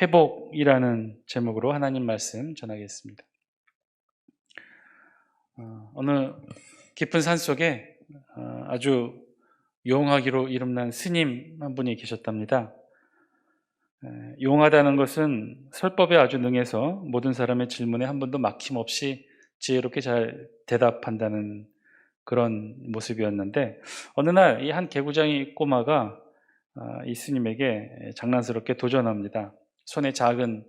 회복이라는 제목으로 하나님 말씀 전하겠습니다. 어느 깊은 산 속에 아주 용하기로 이름난 스님 한 분이 계셨답니다. 용하다는 것은 설법에 아주 능해서 모든 사람의 질문에 한 번도 막힘없이 지혜롭게 잘 대답한다는 그런 모습이었는데, 어느 날 이 한 개구장이 꼬마가 이 스님에게 장난스럽게 도전합니다. 손에 작은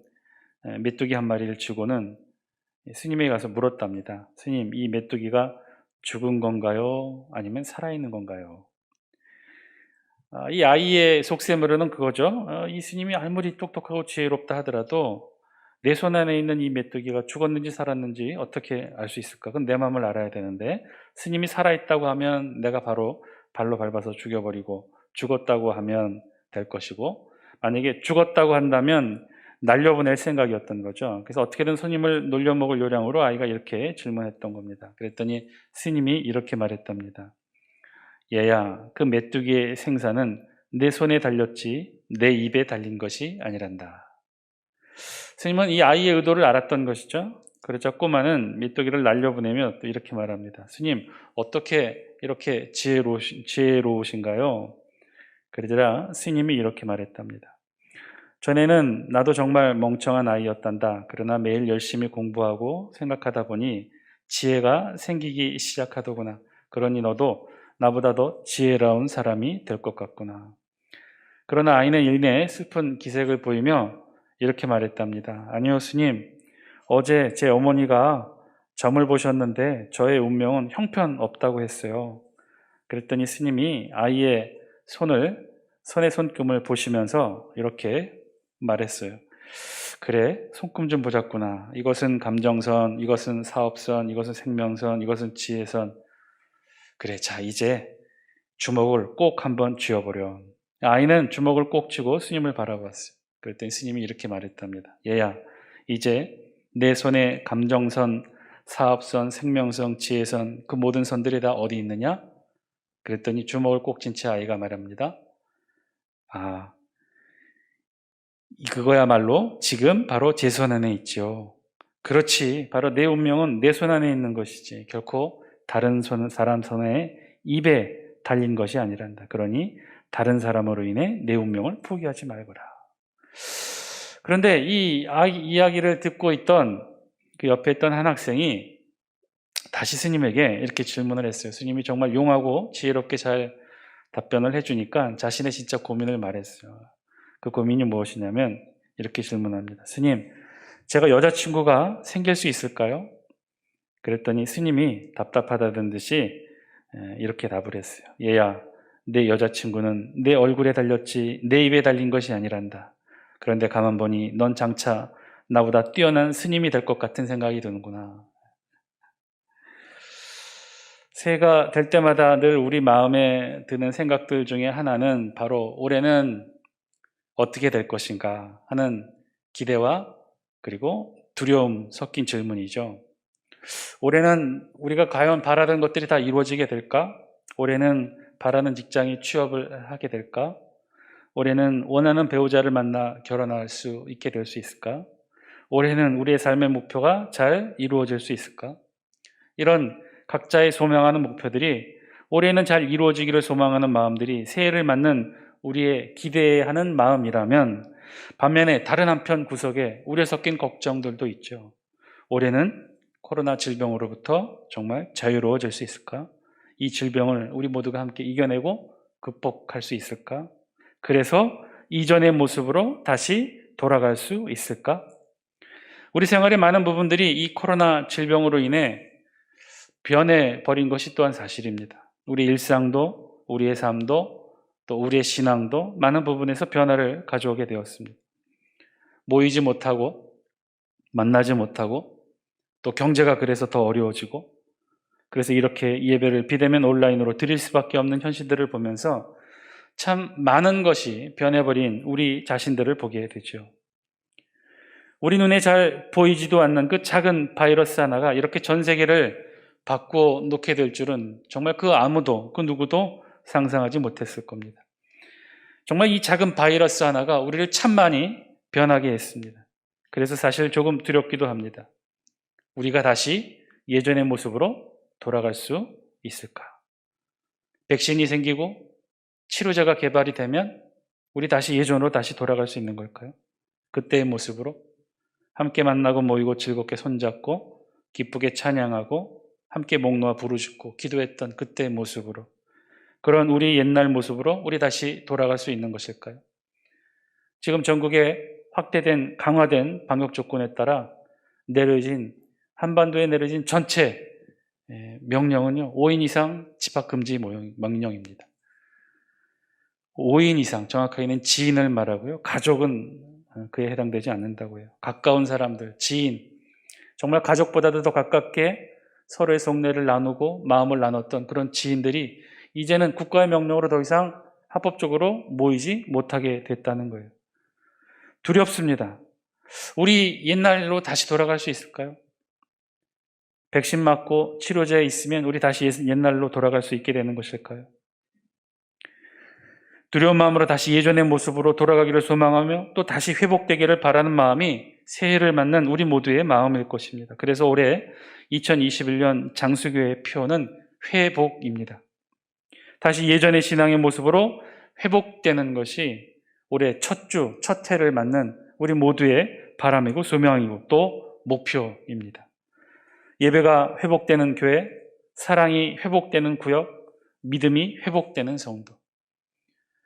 메뚜기 한 마리를 쥐고는 스님에게 가서 물었답니다. 스님, 이 메뚜기가 죽은 건가요? 아니면 살아있는 건가요? 이 아이의 속셈으로는 그거죠. 이 스님이 아무리 똑똑하고 지혜롭다 하더라도 내 손 안에 있는 이 메뚜기가 죽었는지 살았는지 어떻게 알 수 있을까? 그건 내 마음을 알아야 되는데, 스님이 살아있다고 하면 내가 바로 발로 밟아서 죽여버리고, 죽었다고 하면 될 것이고, 만약에 죽었다고 한다면 날려보낼 생각이었던 거죠. 그래서 어떻게든 스님을 놀려먹을 요량으로 아이가 이렇게 질문했던 겁니다. 그랬더니 스님이 이렇게 말했답니다. 얘야, 그 메뚜기의 생사는 내 손에 달렸지 내 입에 달린 것이 아니란다. 스님은 이 아이의 의도를 알았던 것이죠. 그러자 꼬마는 메뚜기를 날려보내며 또 이렇게 말합니다. 스님, 어떻게 이렇게 지혜로우신가요? 그러자 스님이 이렇게 말했답니다. 전에는 나도 정말 멍청한 아이였단다. 그러나 매일 열심히 공부하고 생각하다 보니 지혜가 생기기 시작하더구나. 그러니 너도 나보다 더 지혜로운 사람이 될 것 같구나. 그러나 아이는 이내 슬픈 기색을 보이며 이렇게 말했답니다. 아니요, 스님. 어제 제 어머니가 점을 보셨는데 저의 운명은 형편없다고 했어요. 그랬더니 스님이 아이의 손의 손금을 보시면서 이렇게 말했어요. 그래, 손금 좀 보자꾸나. 이것은 감정선, 이것은 사업선, 이것은 생명선, 이것은 지혜선. 그래, 자, 이제 주먹을 꼭 한번 쥐어보려. 아이는 주먹을 꼭 쥐고 스님을 바라봤어요. 그랬더니 스님이 이렇게 말했답니다. 얘야, 이제 내 손에 감정선, 사업선, 생명선, 지혜선, 그 모든 선들이 다 어디 있느냐? 그랬더니 주먹을 꼭 쥔 채 아이가 말합니다. 그거야말로 지금 바로 제 손 안에 있죠. 그렇지, 바로 내 운명은 내 손 안에 있는 것이지 결코 다른 사람 손에 입에 달린 것이 아니란다. 그러니 다른 사람으로 인해 내 운명을 포기하지 말거라. 그런데 이 이야기를 듣고 있던 그 옆에 있던 한 학생이 다시 스님에게 이렇게 질문을 했어요. 스님이 정말 용하고 지혜롭게 잘 답변을 해주니까 자신의 진짜 고민을 말했어요. 그 고민이 무엇이냐면 이렇게 질문합니다. 스님, 제가 여자친구가 생길 수 있을까요? 그랬더니 스님이 답답하다는 듯이 이렇게 답을 했어요. 얘야, 내 여자친구는 내 얼굴에 달렸지 내 입에 달린 것이 아니란다. 그런데 가만 보니 넌 장차 나보다 뛰어난 스님이 될 것 같은 생각이 드는구나. 새해가 될 때마다 늘 우리 마음에 드는 생각들 중에 하나는 바로 올해는 어떻게 될 것인가 하는 기대와 그리고 두려움 섞인 질문이죠. 올해는 우리가 과연 바라던 것들이 다 이루어지게 될까? 올해는 바라는 직장에 취업을 하게 될까? 올해는 원하는 배우자를 만나 결혼할 수 있게 될 수 있을까? 올해는 우리의 삶의 목표가 잘 이루어질 수 있을까? 이런 각자의 소망하는 목표들이 올해는 잘 이루어지기를 소망하는 마음들이 새해를 맞는 우리의 기대하는 마음이라면, 반면에 다른 한편 구석에 우려 섞인 걱정들도 있죠. 올해는 코로나 질병으로부터 정말 자유로워질 수 있을까? 이 질병을 우리 모두가 함께 이겨내고 극복할 수 있을까? 그래서 이전의 모습으로 다시 돌아갈 수 있을까? 우리 생활의 많은 부분들이 이 코로나 질병으로 인해 변해버린 것이 또한 사실입니다. 우리 일상도, 우리의 삶도, 또 우리의 신앙도 많은 부분에서 변화를 가져오게 되었습니다. 모이지 못하고, 만나지 못하고, 또 경제가 그래서 더 어려워지고, 그래서 이렇게 예배를 비대면 온라인으로 드릴 수밖에 없는 현실들을 보면서 참 많은 것이 변해버린 우리 자신들을 보게 되죠. 우리 눈에 잘 보이지도 않는 그 작은 바이러스 하나가 이렇게 전 세계를 바꾸어 놓게 될 줄은 정말 그 아무도, 그 누구도 상상하지 못했을 겁니다. 정말 이 작은 바이러스 하나가 우리를 참 많이 변하게 했습니다. 그래서 사실 조금 두렵기도 합니다. 우리가 다시 예전의 모습으로 돌아갈 수 있을까? 백신이 생기고 치료제가 개발이 되면 우리 다시 예전으로 다시 돌아갈 수 있는 걸까요? 그때의 모습으로 함께 만나고 모이고 즐겁게 손잡고 기쁘게 찬양하고 함께 목 놓아 부르짖고 기도했던 그때의 모습으로, 그런 우리 옛날 모습으로 우리 다시 돌아갈 수 있는 것일까요? 지금 전국에 확대된 강화된 방역 조건에 따라 한반도에 내려진 전체 명령은요, 5인 이상 집합 금지 명령입니다. 5인 이상, 정확하게는 지인을 말하고요, 가족은 그에 해당되지 않는다고 해요. 가까운 사람들, 지인, 정말 가족보다도 더 가깝게 서로의 속내를 나누고 마음을 나눴던 그런 지인들이 이제는 국가의 명령으로 더 이상 합법적으로 모이지 못하게 됐다는 거예요. 두렵습니다. 우리 옛날로 다시 돌아갈 수 있을까요? 백신 맞고 치료제에 있으면 우리 다시 옛날로 돌아갈 수 있게 되는 것일까요? 두려운 마음으로 다시 예전의 모습으로 돌아가기를 소망하며 또 다시 회복되기를 바라는 마음이 새해를 맞는 우리 모두의 마음일 것입니다. 그래서 올해 2021년 장수교회의 표는 회복입니다. 다시 예전의 신앙의 모습으로 회복되는 것이 올해 첫 해를 맞는 우리 모두의 바람이고 소명이고 또 목표입니다. 예배가 회복되는 교회, 사랑이 회복되는 구역, 믿음이 회복되는 성도.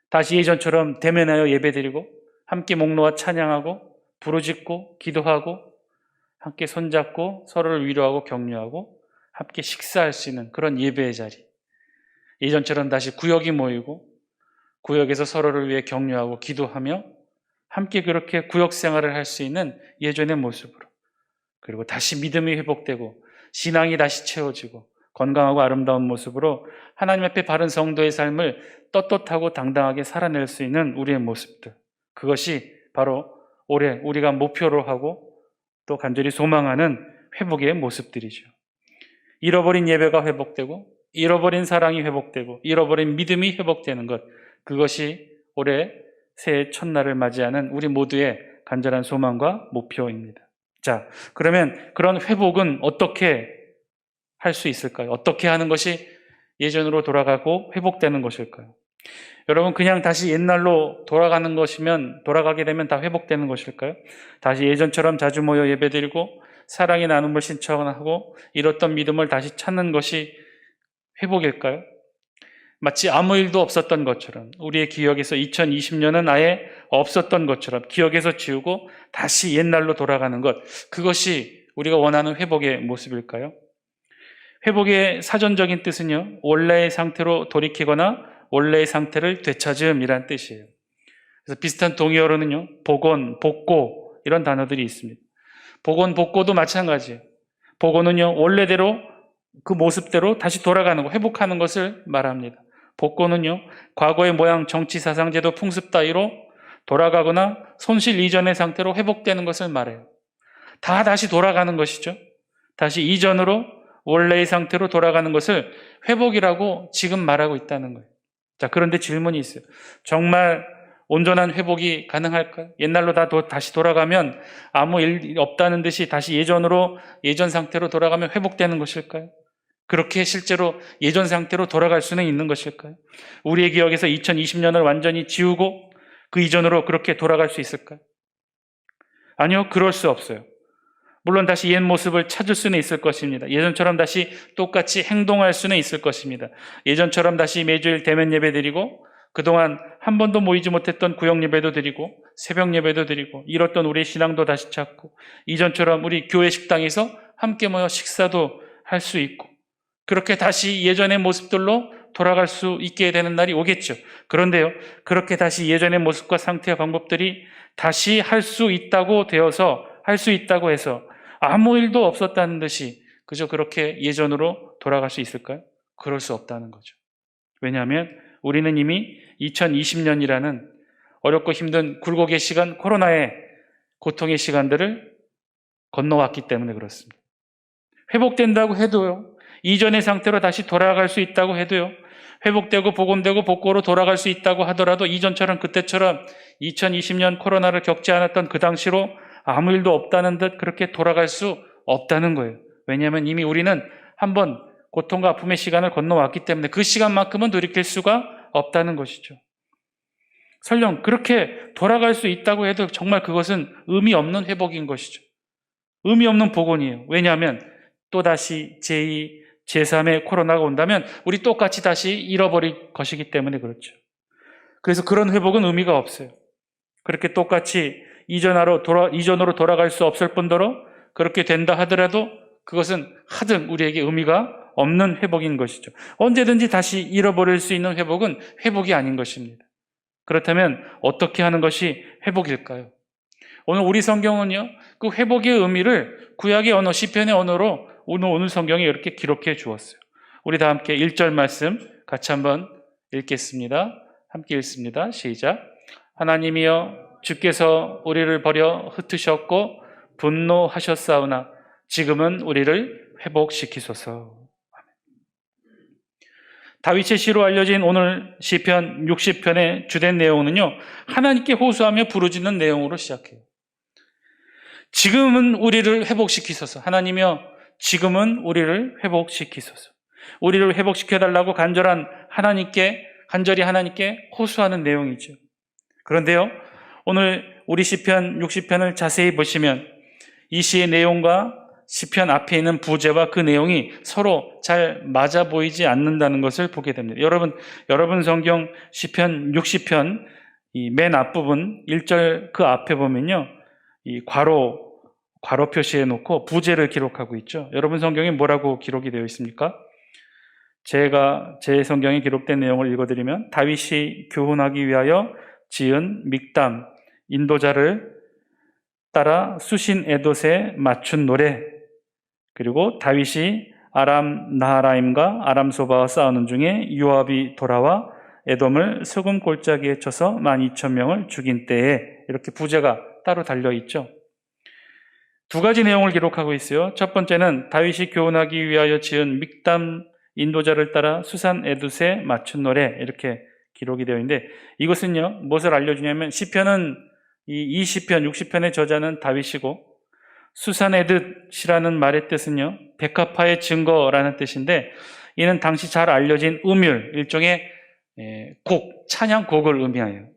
다시 예전처럼 대면하여 예배드리고 함께 목 놓아 찬양하고 부르짖고 기도하고 함께 손잡고 서로를 위로하고 격려하고 함께 식사할 수 있는 그런 예배의 자리. 예전처럼 다시 구역이 모이고 구역에서 서로를 위해 격려하고 기도하며 함께 그렇게 구역 생활을 할 수 있는 예전의 모습으로, 그리고 다시 믿음이 회복되고 신앙이 다시 채워지고 건강하고 아름다운 모습으로 하나님 앞에 바른 성도의 삶을 떳떳하고 당당하게 살아낼 수 있는 우리의 모습들, 그것이 바로 올해 우리가 목표로 하고 또 간절히 소망하는 회복의 모습들이죠. 잃어버린 예배가 회복되고 잃어버린 사랑이 회복되고 잃어버린 믿음이 회복되는 것, 그것이 올해 새해 첫날을 맞이하는 우리 모두의 간절한 소망과 목표입니다. 자, 그러면 그런 회복은 어떻게 할 수 있을까요? 어떻게 하는 것이 예전으로 돌아가고 회복되는 것일까요? 여러분, 그냥 다시 옛날로 돌아가게 되면 다 회복되는 것일까요? 다시 예전처럼 자주 모여 예배드리고 사랑의 나눔을 신청하고 잃었던 믿음을 다시 찾는 것이 회복일까요? 마치 아무 일도 없었던 것처럼, 우리의 기억에서 2020년은 아예 없었던 것처럼 기억에서 지우고 다시 옛날로 돌아가는 것, 그것이 우리가 원하는 회복의 모습일까요? 회복의 사전적인 뜻은요, 원래의 상태로 돌이키거나 원래의 상태를 되찾음이란 뜻이에요. 그래서 비슷한 동의어로는요, 복원, 복고 이런 단어들이 있습니다. 복원, 복고도 마찬가지예요. 복원은요, 원래대로 그 모습대로 다시 돌아가는 거, 회복하는 것을 말합니다. 복고는요, 과거의 모양, 정치, 사상, 제도, 풍습 따위로 돌아가거나 손실 이전의 상태로 회복되는 것을 말해요. 다 다시 돌아가는 것이죠. 다시 이전으로 원래의 상태로 돌아가는 것을 회복이라고 지금 말하고 있다는 거예요. 자, 그런데 질문이 있어요. 정말 온전한 회복이 가능할까요? 옛날로 다시 돌아가면 아무 일 없다는 듯이 다시 예전 상태로 돌아가면 회복되는 것일까요? 그렇게 실제로 예전 상태로 돌아갈 수는 있는 것일까요? 우리의 기억에서 2020년을 완전히 지우고 그 이전으로 그렇게 돌아갈 수 있을까요? 아니요, 그럴 수 없어요. 물론 다시 옛 모습을 찾을 수는 있을 것입니다. 예전처럼 다시 똑같이 행동할 수는 있을 것입니다. 예전처럼 다시 매주일 대면 예배 드리고 그동안 한 번도 모이지 못했던 구역 예배도 드리고 새벽 예배도 드리고 잃었던 우리의 신앙도 다시 찾고 이전처럼 우리 교회 식당에서 함께 모여 식사도 할 수 있고 그렇게 다시 예전의 모습들로 돌아갈 수 있게 되는 날이 오겠죠. 그런데요, 그렇게 다시 예전의 모습과 상태와 방법들이 다시 할 수 있다고 해서 아무 일도 없었다는 듯이 그저 그렇게 예전으로 돌아갈 수 있을까요? 그럴 수 없다는 거죠. 왜냐하면 우리는 이미 2020년이라는 어렵고 힘든 굴곡의 시간, 코로나의 고통의 시간들을 건너왔기 때문에 그렇습니다. 회복된다고 해도요, 이전의 상태로 다시 돌아갈 수 있다고 해도요, 회복되고 복원되고 복고로 돌아갈 수 있다고 하더라도 이전처럼 그때처럼 2020년 코로나를 겪지 않았던 그 당시로 아무 일도 없다는 듯 그렇게 돌아갈 수 없다는 거예요. 왜냐하면 이미 우리는 한번 고통과 아픔의 시간을 건너왔기 때문에 그 시간만큼은 돌이킬 수가 없다는 것이죠. 설령 그렇게 돌아갈 수 있다고 해도 정말 그것은 의미 없는 회복인 것이죠. 의미 없는 복원이에요. 왜냐하면 또다시 제2, 제3의 코로나가 온다면 우리 똑같이 다시 잃어버릴 것이기 때문에 그렇죠. 그래서 그런 회복은 의미가 없어요. 그렇게 똑같이 이전으로 돌아갈 수 없을 뿐더러 그렇게 된다 하더라도 그것은 하등 우리에게 의미가 없는 회복인 것이죠. 언제든지 다시 잃어버릴 수 있는 회복은 회복이 아닌 것입니다. 그렇다면 어떻게 하는 것이 회복일까요? 오늘 우리 성경은요, 그 회복의 의미를 구약의 언어, 시편의 언어로 오늘 성경에 이렇게 기록해 주었어요. 우리 다 함께 1절 말씀 같이 한번 읽겠습니다. 함께 읽습니다. 시작. 하나님이여 주께서 우리를 버려 흩으셨고 분노하셨사오나 지금은 우리를 회복시키소서. 다윗의 시로 알려진 오늘 시편 60편의 주된 내용은요, 하나님께 호소하며 부르짖는 내용으로 시작해요. 지금은 우리를 회복시키소서. 하나님이여 지금은 우리를 회복시키소서. 우리를 회복시켜달라고 간절히 하나님께 호소하는 내용이죠. 그런데요, 오늘 우리 시편 60편을 자세히 보시면 이 시의 내용과 시편 앞에 있는 부제와 그 내용이 서로 잘 맞아 보이지 않는다는 것을 보게 됩니다. 여러분 성경 시편 60편 이 맨 앞부분 1절 그 앞에 보면요, 이 괄호 표시해 놓고 부제를 기록하고 있죠. 여러분 성경에 뭐라고 기록이 되어 있습니까? 제 성경에 기록된 내용을 읽어드리면 다윗이 교훈하기 위하여 지은 믹담 인도자를 따라 수신 에돛에 맞춘 노래, 그리고 다윗이 아람 나하라임과 아람 소바와 싸우는 중에 요압이 돌아와 에돔을 소금 골짜기에 쳐서 12,000명을 죽인 때에 이렇게 부제가 따로 달려있죠. 두 가지 내용을 기록하고 있어요. 첫 번째는 다윗이 교훈하기 위하여 지은 믹담 인도자를 따라 수산 에돛에 맞춘 노래 이렇게 기록이 되어 있는데 이것은요 무엇을 알려주냐면 시편은 이 시편 60편의 저자는 다윗이고 수산에듯이라는 말의 뜻은요 백합화의 증거라는 뜻인데 이는 당시 잘 알려진 음율, 일종의 찬양곡을 의미해요.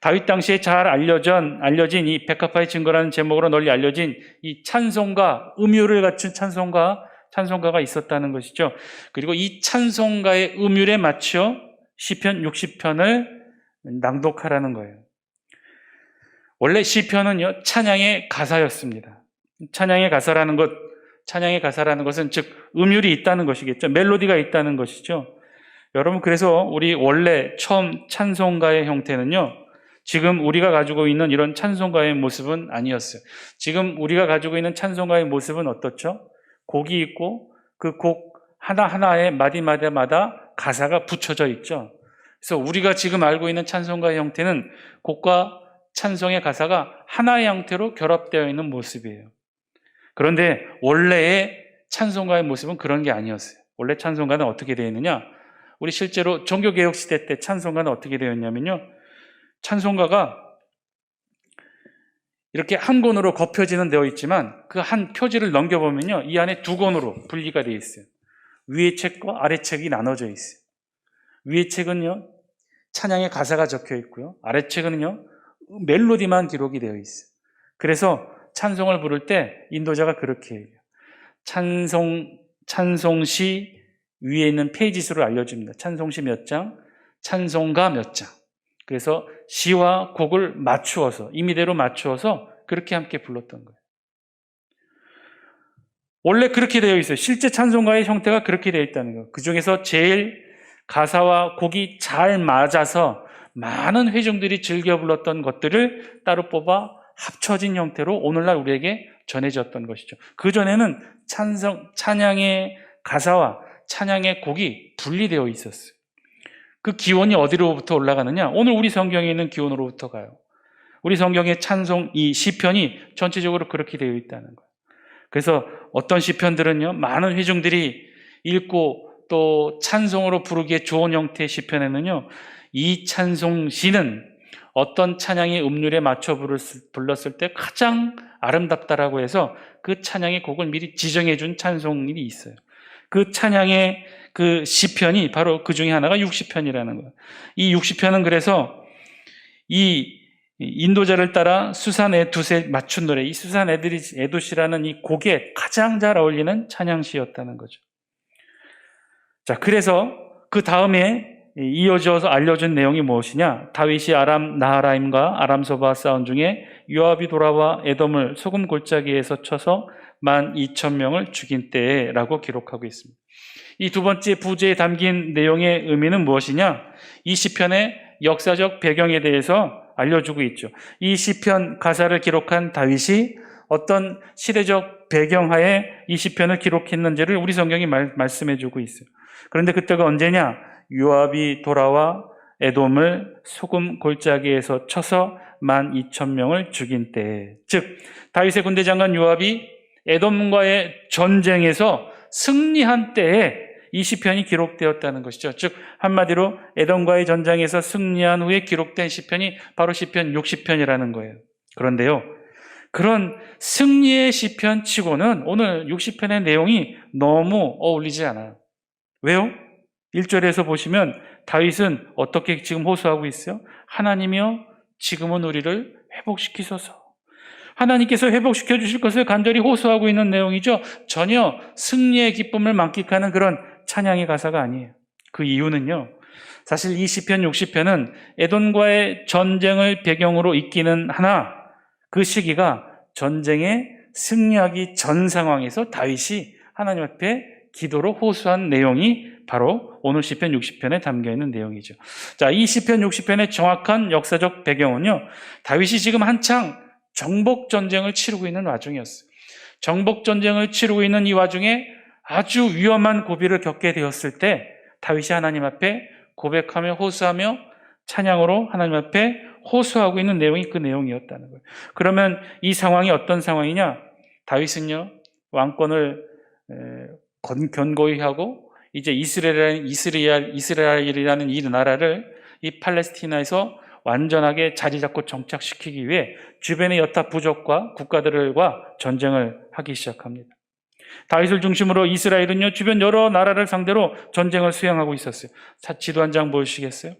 다윗 당시에 잘 알려진 이 백합화의 증거라는 제목으로 널리 알려진 이 찬송가, 음율을 갖춘 찬송가가 있었다는 것이죠. 그리고 이 찬송가의 음율에 맞춰 시편 60편을 낭독하라는 거예요. 원래 시편은요 찬양의 가사였습니다. 찬양의 가사라는 것은 즉 음율이 있다는 것이겠죠. 멜로디가 있다는 것이죠. 여러분, 그래서 우리 원래 처음 찬송가의 형태는요 지금 우리가 가지고 있는 이런 찬송가의 모습은 아니었어요. 지금 우리가 가지고 있는 찬송가의 모습은 어떻죠? 곡이 있고 그 곡 하나하나에 마디마디마다 가사가 붙여져 있죠. 그래서 우리가 지금 알고 있는 찬송가의 형태는 곡과 찬송의 가사가 하나의 형태로 결합되어 있는 모습이에요. 그런데 원래의 찬송가의 모습은 그런 게 아니었어요. 원래 찬송가는 어떻게 되어 있느냐? 우리 실제로 종교개혁 시대 때 찬송가는 어떻게 되어 있냐면요, 찬송가가 이렇게 한 권으로 겉표지는 되어 있지만 그 한 표지를 넘겨보면요 이 안에 두 권으로 분리가 되어 있어요. 위의 책과 아래 책이 나눠져 있어요. 위의 책은요 찬양의 가사가 적혀 있고요, 아래 책은요 멜로디만 기록이 되어 있어요. 그래서 찬송을 부를 때 인도자가 그렇게 해요. 찬송시 위에 있는 페이지 수를 알려줍니다. 찬송시 몇 장, 찬송가 몇 장. 그래서 시와 곡을 맞추어서, 임의대로 맞추어서 그렇게 함께 불렀던 거예요. 원래 그렇게 되어 있어요. 실제 찬송가의 형태가 그렇게 되어 있다는 거예요. 그 중에서 제일 가사와 곡이 잘 맞아서 많은 회중들이 즐겨 불렀던 것들을 따로 뽑아 합쳐진 형태로 오늘날 우리에게 전해졌던 것이죠. 그전에는 찬양의 가사와 찬양의 곡이 분리되어 있었어요. 그 기원이 어디로부터 올라가느냐? 오늘 우리 성경에 있는 기원으로부터 가요. 우리 성경의 이 시편이 전체적으로 그렇게 되어 있다는 거예요. 그래서 어떤 시편들은요 많은 회중들이 읽고 또 찬송으로 부르기에 좋은 형태의 시편에는요, 이 찬송시는 어떤 찬양의 음률에 맞춰 불렀을 때 가장 아름답다라고 해서 그 찬양의 곡을 미리 지정해 준 찬송이 있어요. 그 찬양의 그 시편이 바로 그 중에 하나가 60편이라는 거예요. 이 60편은 그래서 이 인도자를 따라 수산 에두스에 맞춘 노래, 이 수산 에두스라는 이 곡에 가장 잘 어울리는 찬양시였다는 거죠. 자, 그래서 그 다음에 이어져서 알려준 내용이 무엇이냐? 다윗이 아람 나하라임과 아람 소바 싸운 중에 요압이 돌아와 에돔을 소금 골짜기에서 쳐서 12,000명을 죽인 때라고 기록하고 있습니다. 이 두 번째 부제에 담긴 내용의 의미는 무엇이냐? 이 시편의 역사적 배경에 대해서 알려주고 있죠. 이 시편 가사를 기록한 다윗이 어떤 시대적 배경하에 이 시편을 기록했는지를 우리 성경이 말씀해주고 있어요. 그런데 그때가 언제냐? 요압이 돌아와 에돔을 소금 골짜기에서 쳐서 12,000명을 죽인 때, 즉 다윗의 군대 장관 요압이 에돔과의 전쟁에서 승리한 때에 이 시편이 기록되었다는 것이죠. 즉 한마디로 에돔과의 전쟁에서 승리한 후에 기록된 시편이 바로 시편 60편이라는 거예요. 그런데요, 그런 승리의 시편 치고는 오늘 60편의 내용이 너무 어울리지 않아요. 왜요? 1절에서 보시면 다윗은 어떻게 지금 호소하고 있어요? 하나님이여 지금은 우리를 회복시키소서. 하나님께서 회복시켜 주실 것을 간절히 호소하고 있는 내용이죠. 전혀 승리의 기쁨을 만끽하는 그런 찬양의 가사가 아니에요. 그 이유는요, 사실 이 시편 60편은 에돔과의 전쟁을 배경으로 있기는 하나 그 시기가 전쟁에 승리하기 전 상황에서 다윗이 하나님 앞에 기도로 호소한 내용이 바로 오늘 시편 60편에 담겨있는 내용이죠. 자, 이 시편 60편의 정확한 역사적 배경은요, 다윗이 지금 한창 정복전쟁을 치르고 있는 와중이었어요. 정복전쟁을 치르고 있는 이 와중에 아주 위험한 고비를 겪게 되었을 때 다윗이 하나님 앞에 고백하며 호소하며 찬양으로 하나님 앞에 호소하고 있는 내용이 그 내용이었다는 거예요. 그러면 이 상황이 어떤 상황이냐? 다윗은요, 왕권을 견고히 하고 이제 이스라엘이라는 이 나라를 이 팔레스티나에서 완전하게 자리 잡고 정착시키기 위해 주변의 여타 부족과 국가들과 전쟁을 하기 시작합니다. 다윗을 중심으로 이스라엘은요, 주변 여러 나라를 상대로 전쟁을 수행하고 있었어요. 지도 한 장 보시겠어요?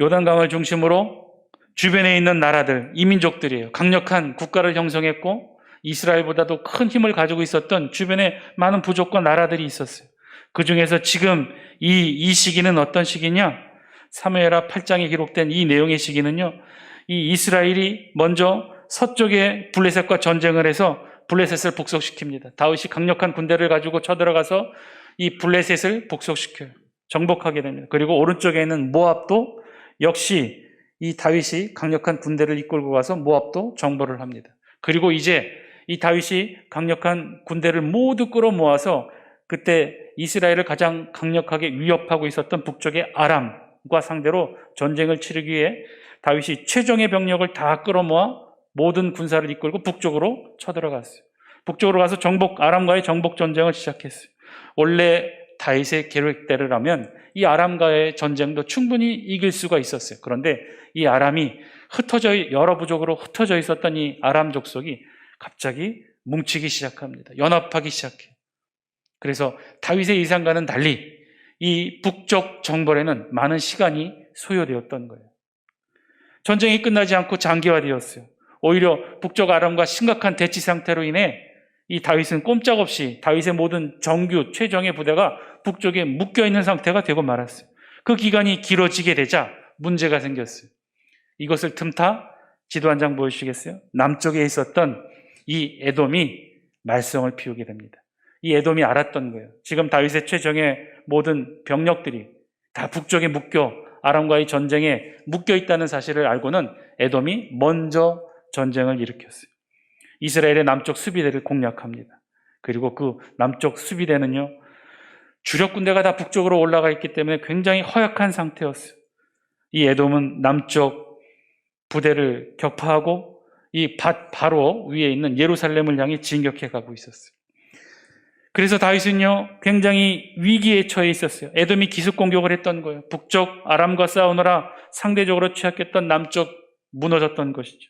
요단강을 중심으로 주변에 있는 나라들, 이민족들이에요. 강력한 국가를 형성했고 이스라엘보다도 큰 힘을 가지고 있었던 주변에 많은 부족과 나라들이 있었어요. 그 중에서 지금 이 시기는 어떤 시기냐? 사무엘하 8장에 기록된 이 내용의 시기는요, 이 이스라엘이 먼저 서쪽에 블레셋과 전쟁을 해서 블레셋을 북속시킵니다. 다윗이 강력한 군대를 가지고 쳐들어가서 이 블레셋을 북속시켜요. 정복하게 됩니다. 그리고 오른쪽에 있는 모압도 역시 이 다윗이 강력한 군대를 이끌고 가서 모압도 정벌을 합니다. 그리고 이제 이 다윗이 강력한 군대를 모두 끌어모아서 그때 이스라엘을 가장 강력하게 위협하고 있었던 북쪽의 아람과 상대로 전쟁을 치르기 위해 다윗이 최종의 병력을 다 끌어모아 모든 군사를 이끌고 북쪽으로 쳐들어갔어요. 북쪽으로 가서 아람과의 정복 전쟁을 시작했어요. 원래 다윗의 계획대로라면 이 아람과의 전쟁도 충분히 이길 수가 있었어요. 그런데 이 아람이 여러 부족으로 흩어져 있었던 이 아람 족속이 갑자기 뭉치기 시작합니다. 연합하기 시작해요. 그래서 다윗의 이상과는 달리 이 북쪽 정벌에는 많은 시간이 소요되었던 거예요. 전쟁이 끝나지 않고 장기화되었어요. 오히려 북쪽 아람과 심각한 대치 상태로 인해 이 다윗은 꼼짝없이 다윗의 모든 정규 최정예 부대가 북쪽에 묶여있는 상태가 되고 말았어요. 그 기간이 길어지게 되자 문제가 생겼어요. 이것을 틈타 지도 한 장 보여주시겠어요? 남쪽에 있었던 이 에돔이 말썽을 피우게 됩니다. 이 에돔이 알았던 거예요. 지금 다윗의 최정예 모든 병력들이 다 북쪽에 아람과의 전쟁에 묶여있다는 사실을 알고는 에돔이 먼저 전쟁을 일으켰어요. 이스라엘의 남쪽 수비대를 공략합니다. 그리고 그 남쪽 수비대는요, 주력 군대가 다 북쪽으로 올라가 있기 때문에 굉장히 허약한 상태였어요. 이 에돔은 남쪽 부대를 격파하고 이 바로 위에 있는 예루살렘을 향해 진격해 가고 있었어요. 그래서 다윗은요, 굉장히 위기에 처해 있었어요. 에돔이 기습 공격을 했던 거예요. 북쪽 아람과 싸우느라 상대적으로 취약했던 남쪽 무너졌던 것이죠.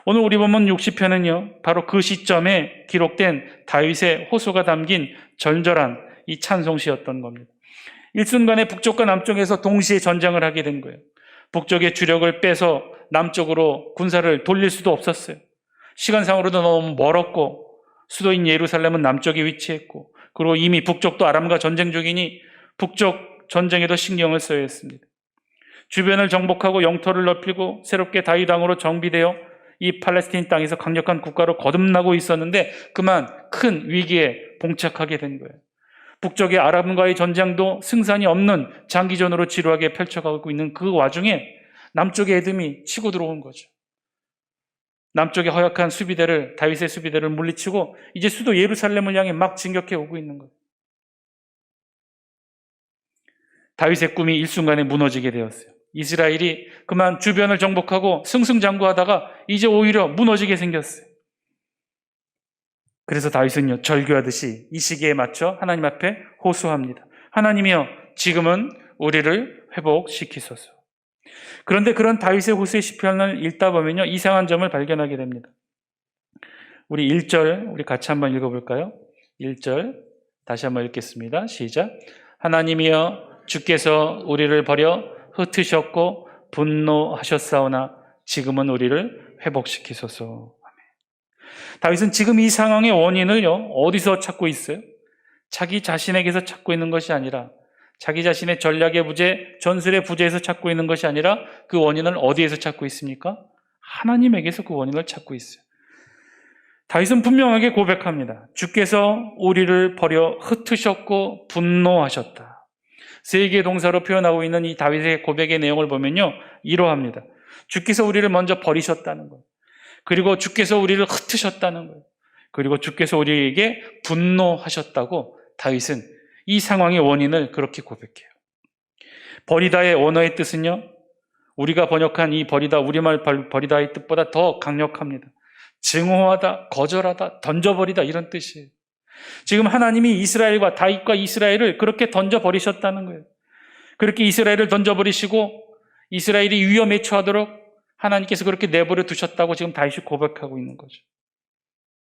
오늘 우리 본문 60편은요, 바로 그 시점에 기록된 다윗의 호소가 담긴 절절한 이 찬송시였던 겁니다. 일순간에 북쪽과 남쪽에서 동시에 전쟁을 하게 된 거예요. 북쪽의 주력을 빼서 남쪽으로 군사를 돌릴 수도 없었어요. 시간상으로도 너무 멀었고, 수도인 예루살렘은 남쪽에 위치했고, 그리고 이미 북쪽도 아람과 전쟁 중이니 북쪽 전쟁에도 신경을 써야 했습니다. 주변을 정복하고 영토를 넓히고 새롭게 다윗 왕으로 정비되어 이 팔레스타인 땅에서 강력한 국가로 거듭나고 있었는데 그만 큰 위기에 봉착하게 된 거예요. 북쪽의 아람과의 전쟁도 승산이 없는 장기전으로 지루하게 펼쳐가고 있는 그 와중에 남쪽의 에돔이 치고 들어온 거죠. 남쪽의 허약한 수비대를, 다윗의 수비대를 물리치고 이제 수도 예루살렘을 향해 막 진격해 오고 있는 거예요. 다윗의 꿈이 일순간에 무너지게 되었어요. 이스라엘이 그만 주변을 정복하고 승승장구하다가 이제 오히려 무너지게 생겼어요. 그래서 다윗은요, 절규하듯이 이 시기에 맞춰 하나님 앞에 호소합니다. 하나님이여, 지금은 우리를 회복시키소서. 그런데 그런 다윗의 호소의 시편을 읽다 보면요, 이상한 점을 발견하게 됩니다. 우리 1절 우리 같이 한번 읽어볼까요? 1절 다시 한번 읽겠습니다. 시작. 하나님이여, 주께서 우리를 버려 흩으셨고 분노하셨사오나 지금은 우리를 회복시키소서. 다윗은 지금 이 상황의 원인을요, 어디서 찾고 있어요? 자기 자신에게서 찾고 있는 것이 아니라, 자기 자신의 전략의 부재, 전술의 부재에서 찾고 있는 것이 아니라 그 원인을 어디에서 찾고 있습니까? 하나님에게서 그 원인을 찾고 있어요. 다윗은 분명하게 고백합니다. 주께서 우리를 버려 흩으셨고 분노하셨다. 세 개의 동사로 표현하고 있는 이 다윗의 고백의 내용을 보면요, 이러합니다. 주께서 우리를 먼저 버리셨다는 거예요. 그리고 주께서 우리를 흩으셨다는 거예요. 그리고 주께서 우리에게 분노하셨다고 다윗은 이 상황의 원인을 그렇게 고백해요. 버리다의 원어의 뜻은요, 우리가 번역한 이 버리다, 우리말 버리다의 뜻보다 더 강력합니다. 증오하다, 거절하다, 던져버리다, 이런 뜻이에요. 지금 하나님이 이스라엘과 다윗과 이스라엘을 그렇게 던져버리셨다는 거예요. 그렇게 이스라엘을 던져버리시고 이스라엘이 위험에 처하도록 하나님께서 그렇게 내버려 두셨다고 지금 다윗이 고백하고 있는 거죠.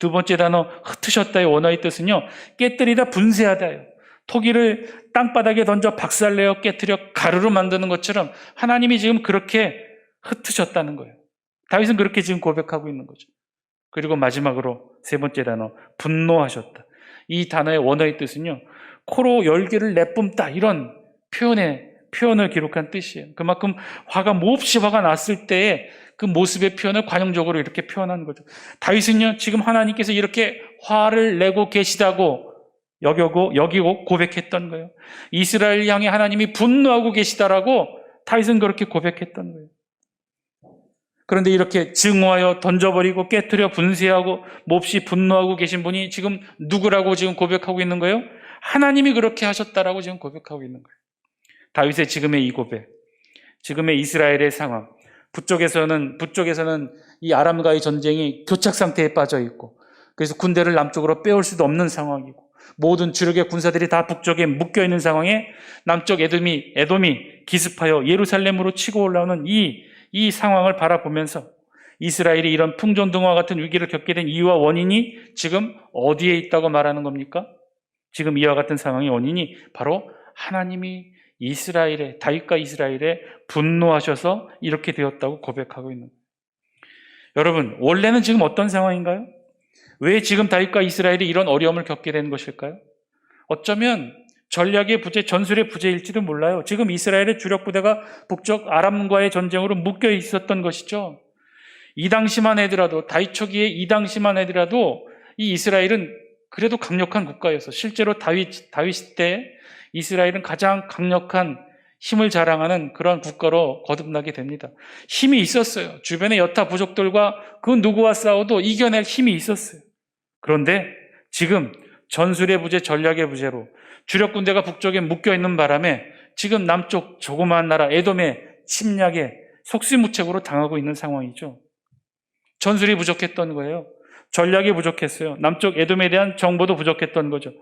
두 번째 단어 흩으셨다의 원어의 뜻은요, 깨뜨리다, 분쇄하다예요. 토기를 땅바닥에 던져 박살내어 깨뜨려 가루로 만드는 것처럼 하나님이 지금 그렇게 흩으셨다는 거예요. 다윗은 그렇게 지금 고백하고 있는 거죠. 그리고 마지막으로 세 번째 단어 분노하셨다. 이 단어의 원어의 뜻은요, 코로 열기를 내뿜다, 이런 표현을 기록한 뜻이에요. 그만큼 몹시 화가 났을 때의 그 모습의 표현을 관용적으로 이렇게 표현한 거죠. 다윗은요, 지금 하나님께서 이렇게 화를 내고 계시다고 여기고 고백했던 거예요. 이스라엘 향해 하나님이 분노하고 계시다라고 다윗은 그렇게 고백했던 거예요. 그런데 이렇게 증오하여 던져버리고 깨트려 분쇄하고 몹시 분노하고 계신 분이 지금 누구라고 지금 고백하고 있는 거예요? 하나님이 그렇게 하셨다라고 지금 고백하고 있는 거예요. 다윗의 지금의 이 고백, 지금의 이스라엘의 상황, 북쪽에서는 이 아람과의 전쟁이 교착 상태에 빠져 있고, 그래서 군대를 남쪽으로 빼올 수도 없는 상황이고, 모든 주력의 군사들이 다 북쪽에 묶여 있는 상황에 남쪽 에돔이 기습하여 예루살렘으로 치고 올라오는 이 상황을 바라보면서 이스라엘이 이런 풍전등화 같은 위기를 겪게 된 이유와 원인이 지금 어디에 있다고 말하는 겁니까? 지금 이와 같은 상황의 원인이 바로 하나님이 다윗과 이스라엘에 분노하셔서 이렇게 되었다고 고백하고 있는 거예요. 여러분, 원래는 지금 어떤 상황인가요? 왜 지금 다윗과 이스라엘이 이런 어려움을 겪게 된 것일까요? 어쩌면 전략의 부재, 전술의 부재일지도 몰라요. 지금 이스라엘의 주력 부대가 북쪽 아람과의 전쟁으로 묶여 있었던 것이죠. 이 당시만 해더라도, 다윗 초기에 이 당시만 해더라도 이 이스라엘은 그래도 강력한 국가였어. 실제로 다윗 때 이스라엘은 가장 강력한 힘을 자랑하는 그런 국가로 거듭나게 됩니다. 힘이 있었어요. 주변의 여타 부족들과 그 누구와 싸워도 이겨낼 힘이 있었어요. 그런데 지금 전술의 부재, 전략의 부재로 주력 군대가 북쪽에 묶여있는 바람에 지금 남쪽 조그마한 나라 에돔의 침략에 속수무책으로 당하고 있는 상황이죠. 전술이 부족했던 거예요. 전략이 부족했어요. 남쪽 에돔에 대한 정보도 부족했던 거죠.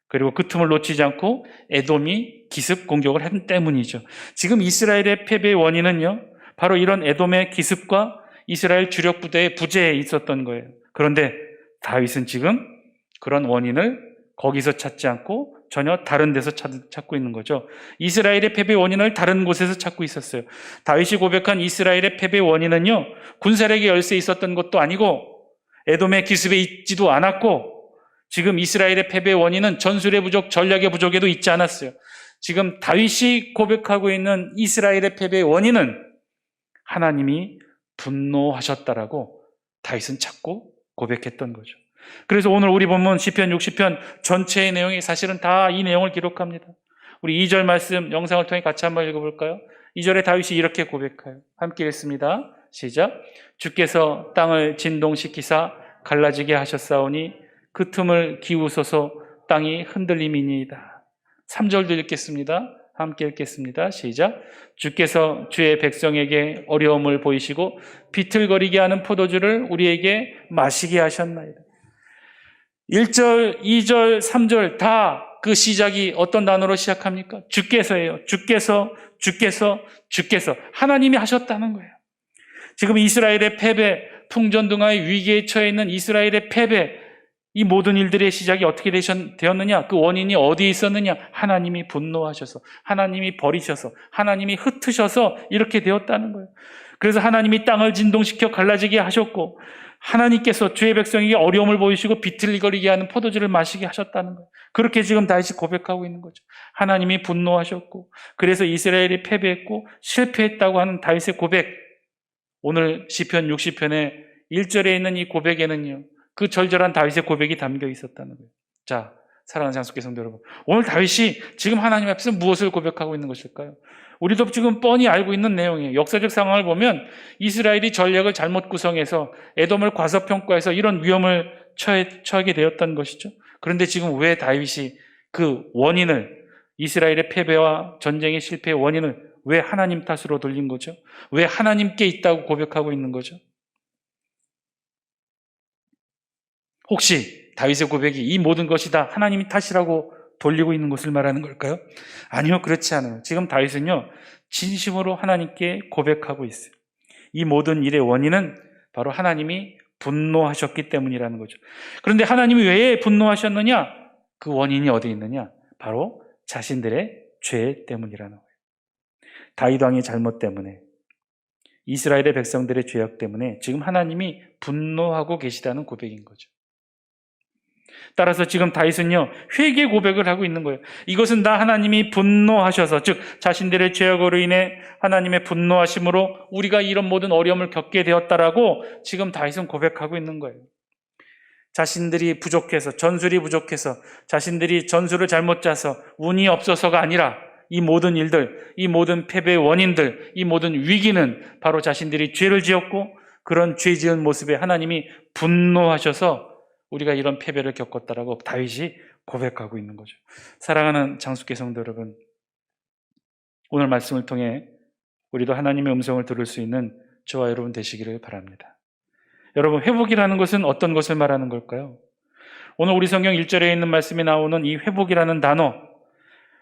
그리고 그 틈을 놓치지 않고 에돔이 기습 공격을 했기 때문이죠. 지금 이스라엘의 패배의 원인은요, 바로 이런 에돔의 기습과 이스라엘 주력 부대의 부재에 있었던 거예요. 그런데 다윗은 지금 그런 원인을 거기서 찾지 않고 전혀 다른 데서 찾고 있는 거죠. 이스라엘의 패배의 원인을 다른 곳에서 찾고 있었어요. 다윗이 고백한 이스라엘의 패배의 원인은요, 군사력의 열세에 있었던 것도 아니고 에돔의 기습에 있지도 않았고, 지금 이스라엘의 패배의 원인은 전술의 부족, 전략의 부족에도 있지 않았어요. 지금 다윗이 고백하고 있는 이스라엘의 패배의 원인은 하나님이 분노하셨다라고 다윗은 찾고 고백했던 거죠. 그래서 오늘 우리 본문 시편 60편 전체의 내용이 사실은 다 이 내용을 기록합니다. 우리 2절 말씀 영상을 통해 같이 한번 읽어볼까요? 2절에 다윗이 이렇게 고백해요. 함께 읽습니다. 시작. 주께서 땅을 진동시키사 갈라지게 하셨사오니 그 틈을 기우소서 땅이 흔들림이니이다. 3절도 읽겠습니다. 함께 읽겠습니다. 시작. 주께서 주의 백성에게 어려움을 보이시고 비틀거리게 하는 포도주를 우리에게 마시게 하셨나이다. 1절, 2절, 3절 다 그 시작이 어떤 단어로 시작합니까? 주께서예요. 주께서 하나님이 하셨다는 거예요. 지금 이스라엘의 패배, 풍전등화의 위기에 처해 있는 이스라엘의 패배, 이 모든 일들의 시작이 어떻게 되었느냐? 그 원인이 어디에 있었느냐? 하나님이 분노하셔서, 하나님이 버리셔서, 하나님이 흩으셔서 이렇게 되었다는 거예요. 그래서 하나님이 땅을 진동시켜 갈라지게 하셨고, 하나님께서 주의 백성에게 어려움을 보이시고 비틀거리게 하는 포도주를 마시게 하셨다는 거예요. 그렇게 지금 다윗이 고백하고 있는 거죠. 하나님이 분노하셨고, 그래서 이스라엘이 패배했고 실패했다고 하는 다윗의 고백, 오늘 시편 60편의 1절에 있는 이 고백에는요, 그 절절한 다윗의 고백이 담겨 있었다는 거예요. 자, 사랑하는 장수교 성도 여러분, 오늘 다윗이 지금 하나님 앞에서 무엇을 고백하고 있는 것일까요? 우리도 지금 뻔히 알고 있는 내용이에요. 역사적 상황을 보면 이스라엘이 전략을 잘못 구성해서 에돔을 과소평가해서 이런 위험을 처하게 되었던 것이죠. 그런데 지금 왜 다윗이 그 원인을, 이스라엘의 패배와 전쟁의 실패의 원인을 왜 하나님 탓으로 돌린 거죠? 왜 하나님께 있다고 고백하고 있는 거죠? 혹시 다윗의 고백이 이 모든 것이 다 하나님이 탓이라고 돌리고 있는 것을 말하는 걸까요? 아니요, 그렇지 않아요. 지금 다윗은요, 진심으로 하나님께 고백하고 있어요. 이 모든 일의 원인은 바로 하나님이 분노하셨기 때문이라는 거죠. 그런데 하나님이 왜 분노하셨느냐? 그 원인이 어디 있느냐? 바로 자신들의 죄 때문이라는 거예요. 다윗 왕의 잘못 때문에, 이스라엘의 백성들의 죄악 때문에 지금 하나님이 분노하고 계시다는 고백인 거죠. 따라서 지금 다윗은요, 회개 고백을 하고 있는 거예요. 이것은 다 하나님이 분노하셔서, 즉 자신들의 죄악으로 인해 하나님의 분노하심으로 우리가 이런 모든 어려움을 겪게 되었다라고 지금 다윗은 고백하고 있는 거예요. 자신들이 부족해서, 전술이 부족해서, 자신들이 전술을 잘못 짜서 운이 없어서가 아니라 이 모든 일들, 이 모든 패배의 원인들, 이 모든 위기는 바로 자신들이 죄를 지었고, 그런 죄 지은 모습에 하나님이 분노하셔서 우리가 이런 패배를 겪었다라고 다윗이 고백하고 있는 거죠. 사랑하는 장수교 성도 여러분, 오늘 말씀을 통해 우리도 하나님의 음성을 들을 수 있는 저와 여러분 되시기를 바랍니다. 여러분, 회복이라는 것은 어떤 것을 말하는 걸까요? 오늘 우리 성경 1절에 있는 말씀에 나오는 이 회복이라는 단어,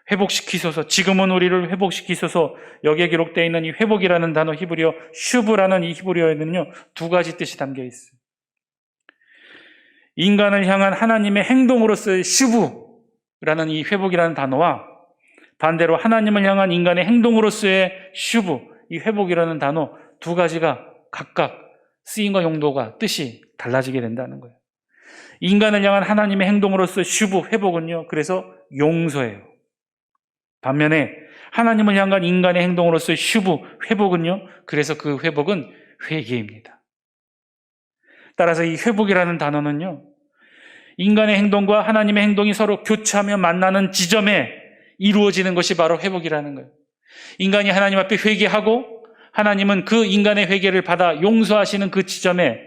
회복시키소서, 지금은 우리를 회복시키소서, 여기에 기록되어 있는 이 회복이라는 단어, 히브리어 슈브라는 이 히브리어에는요, 두 가지 뜻이 담겨 있어요. 인간을 향한 하나님의 행동으로서의 슈브라는 이 회복이라는 단어와 반대로 하나님을 향한 인간의 행동으로서의 슈브, 이 회복이라는 단어 두 가지가 각각 쓰임과 용도가, 뜻이 달라지게 된다는 거예요. 인간을 향한 하나님의 행동으로서의 슈브, 회복은요, 그래서 용서예요. 반면에 하나님을 향한 인간의 행동으로서의 슈브, 회복은요, 그래서 그 회복은 회개입니다. 따라서 이 회복이라는 단어는요, 인간의 행동과 하나님의 행동이 서로 교차하며 만나는 지점에 이루어지는 것이 바로 회복이라는 거예요. 인간이 하나님 앞에 회개하고 하나님은 그 인간의 회개를 받아 용서하시는 그 지점에,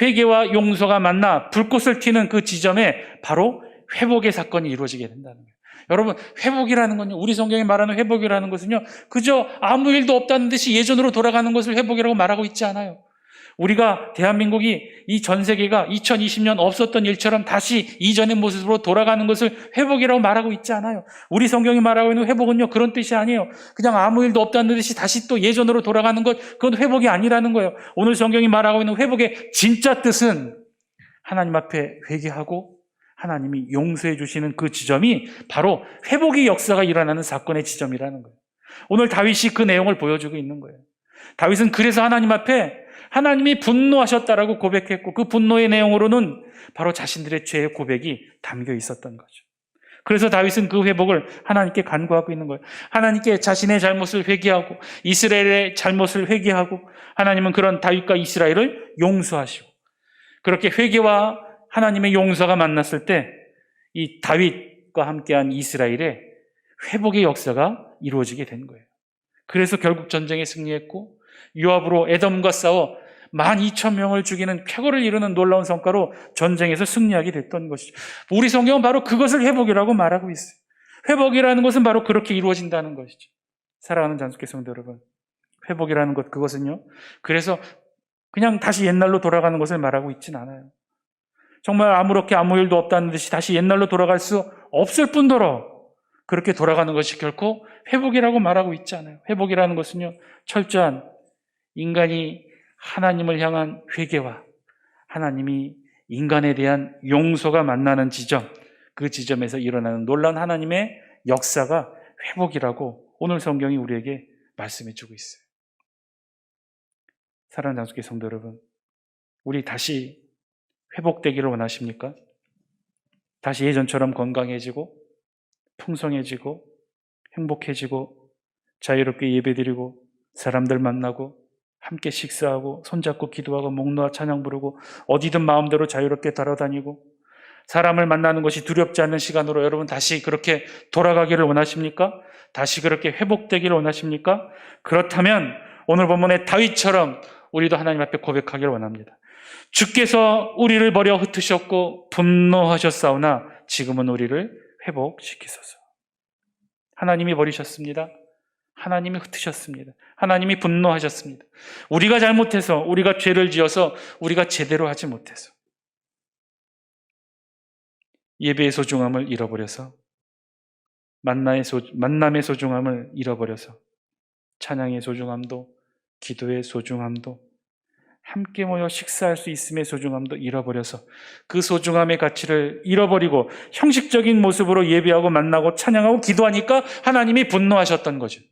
회개와 용서가 만나 불꽃을 튀는 그 지점에 바로 회복의 사건이 이루어지게 된다는 거예요. 여러분, 회복이라는 건요, 우리 성경이 말하는 회복이라는 것은요, 그저 아무 일도 없다는 듯이 예전으로 돌아가는 것을 회복이라고 말하고 있지 않아요. 우리가 대한민국이 이 전 세계가 2020년 없었던 일처럼 다시 이전의 모습으로 돌아가는 것을 회복이라고 말하고 있지 않아요. 우리 성경이 말하고 있는 회복은요, 그런 뜻이 아니에요. 그냥 아무 일도 없다는 듯이 다시 또 예전으로 돌아가는 것, 그건 회복이 아니라는 거예요. 오늘 성경이 말하고 있는 회복의 진짜 뜻은 하나님 앞에 회개하고 하나님이 용서해 주시는 그 지점이 바로 회복의 역사가 일어나는 사건의 지점이라는 거예요. 오늘 다윗이 그 내용을 보여주고 있는 거예요. 다윗은 그래서 하나님 앞에 하나님이 분노하셨다라고 고백했고, 그 분노의 내용으로는 바로 자신들의 죄의 고백이 담겨 있었던 거죠. 그래서 다윗은 그 회복을 하나님께 간구하고 있는 거예요. 하나님께 자신의 잘못을 회개하고 이스라엘의 잘못을 회개하고, 하나님은 그런 다윗과 이스라엘을 용서하시고, 그렇게 회개와 하나님의 용서가 만났을 때 이 다윗과 함께한 이스라엘의 회복의 역사가 이루어지게 된 거예요. 그래서 결국 전쟁에 승리했고, 요압으로 에돔과 싸워 12,000명을 죽이는 쾌거를 이루는 놀라운 성과로 전쟁에서 승리하게 됐던 것이죠. 우리 성경은 바로 그것을 회복이라고 말하고 있어요. 회복이라는 것은 바로 그렇게 이루어진다는 것이죠. 사랑하는 잔숙회 성도 여러분, 회복이라는 것, 그것은요, 그래서 그냥 다시 옛날로 돌아가는 것을 말하고 있진 않아요. 정말 아무렇게 아무 일도 없다는 듯이 다시 옛날로 돌아갈 수 없을 뿐더러 그렇게 돌아가는 것이 결코 회복이라고 말하고 있지 않아요. 회복이라는 것은요, 철저한 인간이 하나님을 향한 회개와 하나님이 인간에 대한 용서가 만나는 지점, 그 지점에서 일어나는 놀라운 하나님의 역사가 회복이라고 오늘 성경이 우리에게 말씀해 주고 있어요. 사랑하는 장수교 성도 여러분, 우리 다시 회복되기를 원하십니까? 다시 예전처럼 건강해지고 풍성해지고 행복해지고 자유롭게 예배드리고 사람들 만나고 함께 식사하고 손잡고 기도하고 목 놓아 찬양 부르고 어디든 마음대로 자유롭게 돌아다니고 사람을 만나는 것이 두렵지 않는 시간으로 여러분 다시 그렇게 돌아가기를 원하십니까? 다시 그렇게 회복되기를 원하십니까? 그렇다면 오늘 본문의 다윗처럼 우리도 하나님 앞에 고백하기를 원합니다. 주께서 우리를 버려 흩으셨고 분노하셨사오나 지금은 우리를 회복시키소서. 하나님이 버리셨습니다. 하나님이 흩으셨습니다. 하나님이 분노하셨습니다. 우리가 잘못해서, 우리가 죄를 지어서, 우리가 제대로 하지 못해서 예배의 소중함을 잃어버려서, 만남의 소중함을 잃어버려서 찬양의 소중함도, 기도의 소중함도, 함께 모여 식사할 수 있음의 소중함도 잃어버려서 그 소중함의 가치를 잃어버리고 형식적인 모습으로 예배하고 만나고 찬양하고 기도하니까 하나님이 분노하셨던 거죠.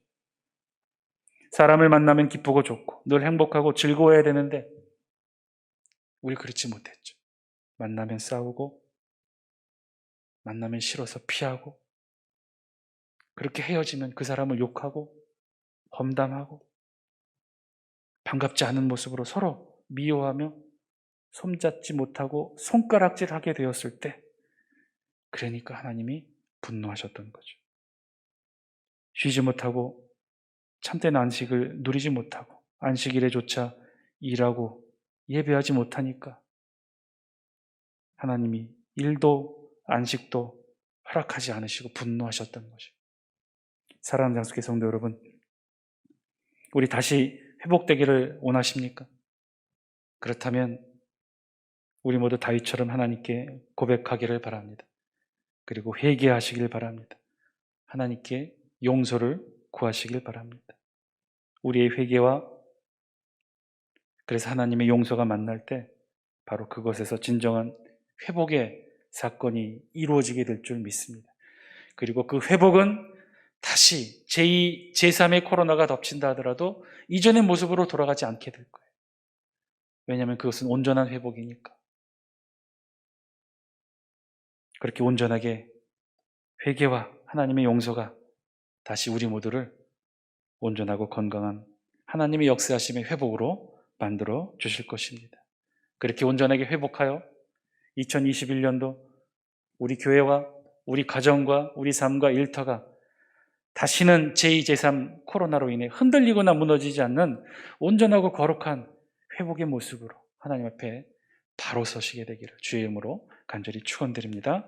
사람을 만나면 기쁘고 좋고 늘 행복하고 즐거워야 되는데 우리 그렇지 못했죠. 만나면 싸우고 만나면 싫어서 피하고 그렇게 헤어지면 그 사람을 욕하고 험담하고 반갑지 않은 모습으로 서로 미워하며 손잡지 못하고 손가락질하게 되었을 때 그러니까 하나님이 분노하셨던 거죠. 쉬지 못하고 참된 안식을 누리지 못하고 안식일에조차 일하고 예배하지 못하니까 하나님이 일도 안식도 허락하지 않으시고 분노하셨던 거죠. 사랑하는 장수교 성도 여러분, 우리 다시 회복되기를 원하십니까? 그렇다면 우리 모두 다윗처럼 하나님께 고백하기를 바랍니다. 그리고 회개하시길 바랍니다. 하나님께 용서를 구하시길 바랍니다. 우리의 회개와 그래서 하나님의 용서가 만날 때 바로 그것에서 진정한 회복의 사건이 이루어지게 될 줄 믿습니다. 그리고 그 회복은 다시 제2, 제3의 코로나가 덮친다 하더라도 이전의 모습으로 돌아가지 않게 될 거예요. 왜냐하면 그것은 온전한 회복이니까. 그렇게 온전하게 회개와 하나님의 용서가 다시 우리 모두를 온전하고 건강한 하나님의 역사하심의 회복으로 만들어 주실 것입니다. 그렇게 온전하게 회복하여 2021년도 우리 교회와 우리 가정과 우리 삶과 일터가 다시는 제2, 제3 코로나로 인해 흔들리거나 무너지지 않는 온전하고 거룩한 회복의 모습으로 하나님 앞에 바로 서시게 되기를 주의 이름으로 간절히 축원드립니다.